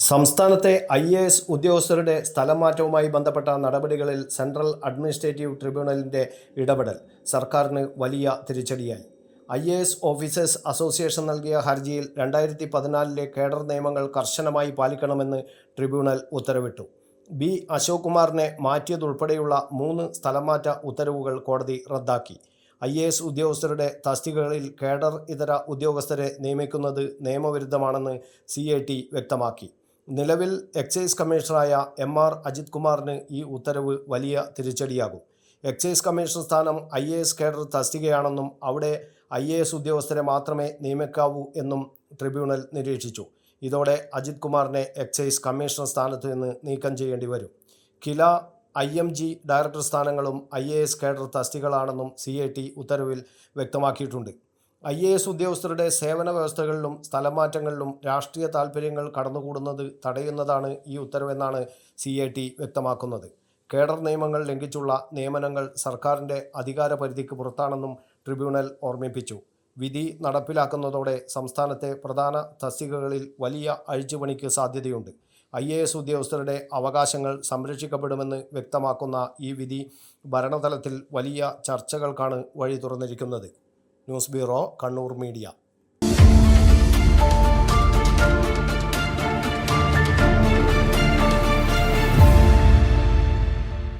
സംസ്ഥാനത്തെ IAS ഉദ്യോഗസ്ഥരുടെ സ്ഥലംമാറ്റവുമായി ബന്ധപ്പെട്ട നടപടികളിൽ സെൻട്രൽ അഡ്മിനിസ്ട്രേറ്റീവ് ട്രിബ്യൂണലിൻ്റെ ഇടപെടൽ സർക്കാരിന് വലിയ തിരിച്ചടിയായി. IAS ഓഫീസേഴ്സ് അസോസിയേഷൻ നൽകിയ ഹർജിയിൽ 2014 കേഡർ നിയമങ്ങൾ കർശനമായി പാലിക്കണമെന്ന് ട്രിബ്യൂണൽ ഉത്തരവിട്ടു. അശോക് കുമാറിനെ മാറ്റിയതുൾപ്പെടെയുള്ള 3 സ്ഥലംമാറ്റ ഉത്തരവുകൾ കോടതി റദ്ദാക്കി. IAS ഉദ്യോഗസ്ഥരുടെ തസ്തികകളിൽ കേഡർ ഇതര ഉദ്യോഗസ്ഥരെ നിയമിക്കുന്നത് നിയമവിരുദ്ധമാണെന്ന് CAT വ്യക്തമാക്കി. നിലവിൽ എക്സൈസ് കമ്മീഷണറായ MR അജിത് കുമാറിന് ഈ ഉത്തരവ് വലിയ തിരിച്ചടിയാകും. എക്സൈസ് കമ്മീഷണർ സ്ഥാനം IAS കേഡർ തസ്തികയാണെന്നും അവിടെ IAS ഉദ്യോഗസ്ഥരെ മാത്രമേ നിയമിക്കാവൂ എന്നും ട്രിബ്യൂണൽ നിരീക്ഷിച്ചു. ഇതോടെ അജിത് കുമാറിനെ എക്സൈസ് കമ്മീഷണർ സ്ഥാനത്ത് നിന്ന് നീക്കം ചെയ്യേണ്ടി വരും. കില IMG ഡയറക്ടർ സ്ഥാനങ്ങളും IAS കേഡർ തസ്തികകളാണെന്നും CAT ഉത്തരവിൽ വ്യക്തമാക്കിയിട്ടുണ്ട്. IAS ഉദ്യോഗസ്ഥരുടെ സേവന വ്യവസ്ഥകളിലും സ്ഥലംമാറ്റങ്ങളിലും രാഷ്ട്രീയ താൽപ്പര്യങ്ങൾ കടന്നുകൂടുന്നത് തടയുന്നതാണ് ഈ ഉത്തരവെന്നാണ് CAT വ്യക്തമാക്കുന്നത്. കേഡർ നിയമങ്ങൾ ലംഘിച്ചുള്ള നിയമനങ്ങൾ സർക്കാരിൻ്റെ അധികാരപരിധിക്ക് പുറത്താണെന്നും ട്രിബ്യൂണൽ ഓർമ്മിപ്പിച്ചു. വിധി നടപ്പിലാക്കുന്നതോടെ സംസ്ഥാനത്തെ പ്രധാന തസ്തികകളിൽ വലിയ അഴിച്ചുപണിക്ക് സാധ്യതയുണ്ട്. IAS ഉദ്യോഗസ്ഥരുടെ അവകാശങ്ങൾ സംരക്ഷിക്കപ്പെടുമെന്ന് വ്യക്തമാക്കുന്ന ഈ വിധി ഭരണതലത്തിൽ വലിയ ചർച്ചകൾക്കാണ് വഴി തുറന്നിരിക്കുന്നത്. News bureau, Kannur media.